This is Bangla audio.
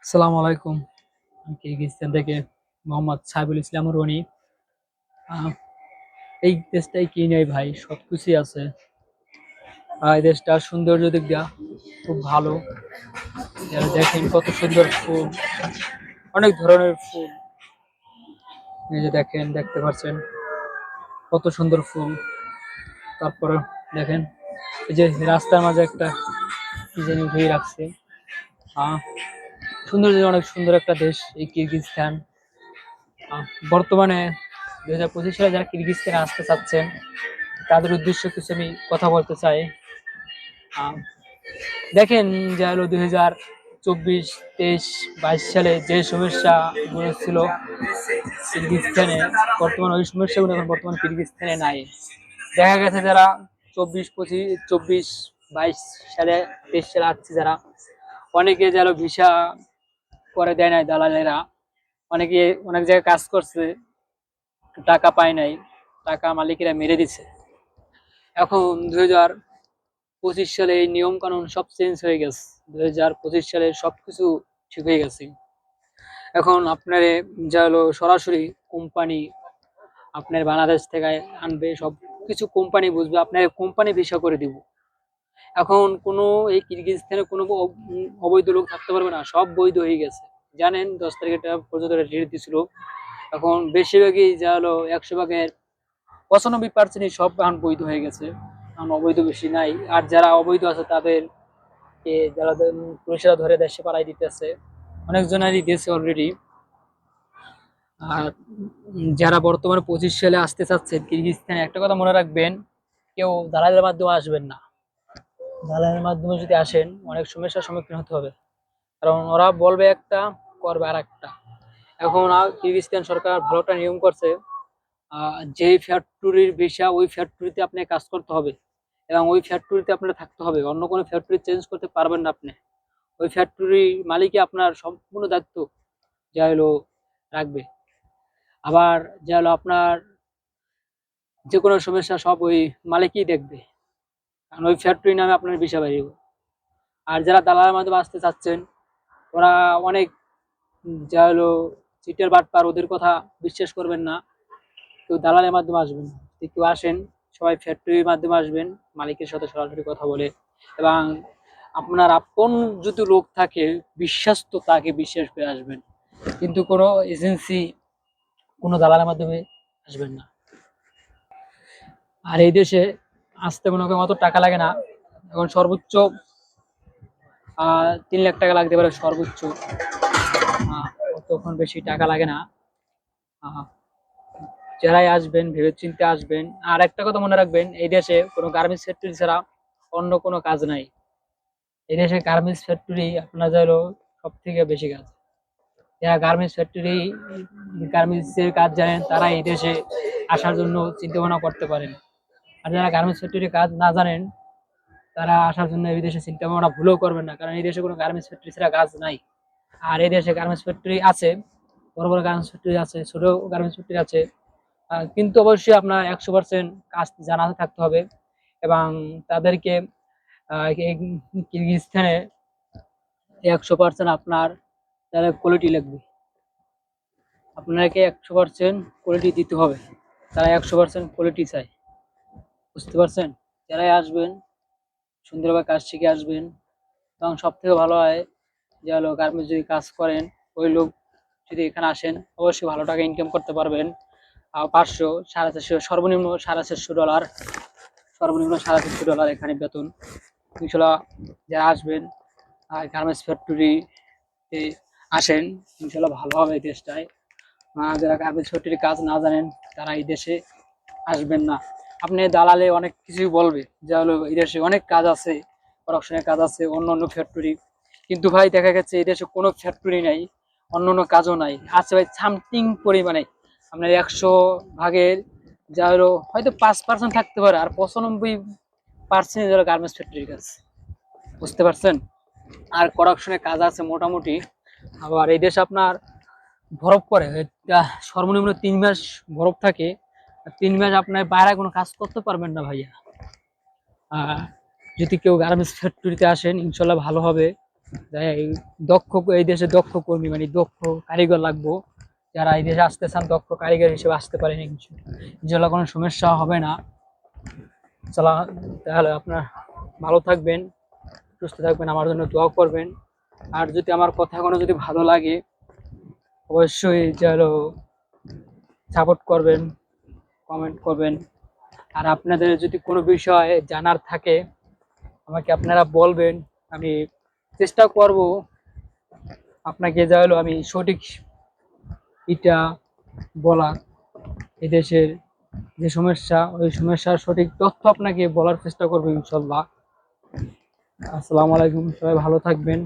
আসসালামু আলাইকুম। আমি কিরগিজস্তান থেকে মোহাম্মদ সাইবুল ইসলাম রনি। আহ, এই দেশটাই কি নেই ভাই, সবকিছুই আছে। এই দেশটার সৌন্দর্য দিক দিয়া খুব ভালো। দেখেন কত সুন্দর ফুল, অনেক ধরনের ফুল। এই যে দেখেন, দেখতে পাচ্ছেন কত সুন্দর ফুল। তারপরে দেখেন এই যে রাস্তার মাঝে একটা কি জানি উঠিয়ে রাখছে। আহ সৌন্দর্য, অনেক সুন্দর একটা দেশ এই কিরগিজস্তান। আহ, বর্তমানে 2025 সালে যারা কিরগিজস্তানে আসতে চাচ্ছেন তাদের উদ্দেশ্যে কিছু আমি কথা বলতে চাই। আহ, দেখেন, যা হলো 2024, 23, 22 সালে যে সমস্যা গুলো ছিল কিরগিজস্তানে, বর্তমানে ওই সমস্যাগুলো এখন বর্তমানে কিরগিজস্তানে নাই। দেখা গেছে যারা 24, 25, 24, 22 সালে, 23 সালে আসছে যারা, অনেকে যেন ভিসা করে দেয় নাই দালালেরা। অনেকে অনেক জায়গায় কাজ করছে, টাকা পায় নাই, টাকা মালিকেরা মেরে দিছে। এখন 2025 সালে এই নিয়ম কানুন সব চেঞ্জ হয়ে গেছে। 2025 সালে সবকিছু ঠিক হয়ে গেছে। এখন আপনার যা হলো সরাসরি কোম্পানি আপনার বাংলাদেশ থেকে আনবে, সব কিছু কোম্পানি বুঝবে, আপনার কোম্পানি ভিসা করে দিব। এখন কোনো এই কিরগিজস্তানে কোনো অবৈধ লোক থাকতে পারবে না, সব বৈধ হয়ে গেছে। জানেন 10 তারিখে পর্যন্ত রেট দিছিল। এখন বেশিরভাগই যা হলো 100 ভাগের 95% সব এখন বৈধ হয়ে গেছে, এখন অবৈধ বেশি নাই। আর যারা অবৈধ আছে তাদের যারা পুলিশরা ধরে দেশে পাঠাই দিতেছে, অনেকজনেরই দিয়েছে অলরেডি। আর যারা বর্তমানে 25 সালে আসতে চাচ্ছে কিরগিজস্তানে, একটা কথা মনে রাখবেন, কেউ দালালের মাধ্যমে আসবেন না। দালালের মাধ্যমে যদি আসেন অনেক সমস্যার সম্মুখীন হতে হবে, কারণ ওরা বলবে একটা, করবে আর একটা। এখন কিরগিজস্তান সরকার ভালো একটা নিয়ম করছে, যে ফ্যাক্টরির ভিসা ওই ফ্যাক্টরিতে আপনাকে কাজ করতে হবে এবং ওই ফ্যাক্টরিতে আপনার থাকতে হবে, অন্য কোনো ফ্যাক্টরি চেঞ্জ করতে পারবেন না আপনি। ওই ফ্যাক্টরি মালিকই আপনার সম্পূর্ণ দায়িত্ব যা হলো রাখবে। আবার যা হলো আপনার যে কোনো সমস্যা সব ওই মালিকই দেখবে, কারণ ওই ফ্যাক্টরি নামে আপনার ভিসা বেরিয়ে। আর যারা দালালের মাধ্যমে আসতে চাচ্ছেন, ওরা অনেক যা হলো চিটের বাটপার, ওদের কথা বিশ্বাস করবেন না। কেউ দালালের মাধ্যমে আসবেন না, যদি কেউ আসেন সবাই ফ্যাক্টরির মাধ্যমে আসবেন, মালিকের সাথে সরাসরি কথা বলে। এবং আপনার আপন যদি লোক থাকে বিশ্বাস্ত, তাকে বিশ্বাস করে আসবেন, কিন্তু কোনো এজেন্সি, কোনো দালালের মাধ্যমে আসবেন না। আর এই দেশে আসতে মনে করেন অত টাকা লাগে না। এখন সর্বোচ্চ 3 লাখ টাকা লাগতে পারে সর্বোচ্চ। তখন বেশি টাকা লাগে না। আহ, যারাই আসবেন ভেবে চিন্তে আসবেন। আর একটা কথা মনে রাখবেন, এই দেশে কোনো গার্মেন্টস ফ্যাক্টরি ছাড়া অন্য কোনো কাজ নাই। এই দেশে গার্মেন্টস ফ্যাক্টরি আপনার হলো সব থেকে বেশি কাজ। যারা গার্মেন্টস ফ্যাক্টরি, গার্মেন্টস এর কাজ জানেন, তারা এই দেশে আসার জন্য চিন্তা ভাবনা করতে পারেন। আর যারা গার্মেন্টস ফ্যাক্টরির কাজ না জানেন, তারা আসার জন্য এই দেশে চিন্তা ভাবনা ভুলেও করবেন না, কারণ এই দেশে কোনো গার্মেন্টস ফ্যাক্টরি ছাড়া কাজ নাই। আর এই দেশে গার্মেন্টস ফ্যাক্টরি আছে, বড় বড় গার্মেন্টস ফ্যাক্টরি আছে, ছোট গার্মেন্টস ফ্যাক্টরি আছে। কিন্তু অবশ্যই আপনার 100% কাজ জানা থাকতে হবে। এবং তাদেরকে এই কিরগিজস্তানে 100% আপনার তাদের কোয়ালিটি লাগবে, আপনাকে 100% কোয়ালিটি দিতে হবে। তারা 100% কোয়ালিটি চায়, বুঝতে পারছেন? যারাই আসবেন সুন্দরভাবে কাজ শিখে আসবেন। এবং সব থেকে ভালো হয় যে হলো গার্মেন্টস যদি কাজ করেন, ওই লোক যদি এখানে আসেন অবশ্যই ভালো টাকা ইনকাম করতে পারবেন। 500, 450, সর্বনিম্ন $450, সর্বনিম্ন $450 এখানে বেতন। ইনশাল্লাহ যারা আসবেন আর গার্মেন্টস ফ্যাক্টরি আসেন, ইনশাল্লাহ ভালো হবে এই দেশটায়। যারা গার্মেন্টস ফ্যাক্টরি কাজ না জানেন তারা এই দেশে আসবেন না। আপনি দালালে অনেক কিছুই বলবে যা হলো এই দেশে অনেক কাজ আছে, প্রোডাকশনের কাজ আছে, অন্য অন্য ফ্যাক্টরি। কিন্তু ভাই দেখা গেছে এই দেশে কোনো ফ্যাক্টরি নাই, অন্য অন্য কাজও নাই। আছে ভাই সামথিং পরিমাণে, আপনার 100 ভাগের যা হলো হয়তো 5% থাকতে পারে, আর 95% হলো গার্মেন্টস ফ্যাক্টরির কাজ, বুঝতে পারছেন? আর প্রোডাকশনের কাজ আছে মোটামুটি। আবার এই দেশে আপনার বরফ পড়ে, সর্বনিম্ন 3 মাস বরফ থাকে। 3 মাস আপনার বাইরে কোনো কাজ করতে পারবেন না ভাইয়া। যদি কেউ গার্মেন্টস ফ্যাক্টরিতে আসেন ইনশাল্লাহ ভালো হবে। এই দক্ষ, এই দেশে দক্ষ কর্মী মানে দক্ষ কারিগর লাগবো, যারা এই দেশে আসতে চান দক্ষ কারিগর হিসেবে আসতে পারেন, ইনশাল্লাহ কোনো সমস্যা হবে না। চলা, তাহলে আপনার ভালো থাকবেন, সুস্থ থাকবেন, আমার জন্য দোয়া করবেন। আর যদি আমার কথা কোনো যদি ভালো লাগে অবশ্যই যেন সাপোর্ট করবেন, কমেন্ট করবেন। আর আপনাদের যদি কোনো বিষয় জানার থাকে আমাকে আপনারা বলবেন, আমি চেষ্টা করব আপনাকে যা হলো আমি সঠিক এটা বলার, এদেশের যে সমস্যা ওই সমস্যার সঠিক তথ্য আপনাকে বলার চেষ্টা করবো ইনশাল্লাহ। আসসালামু আলাইকুম, সবাই ভালো থাকবেন।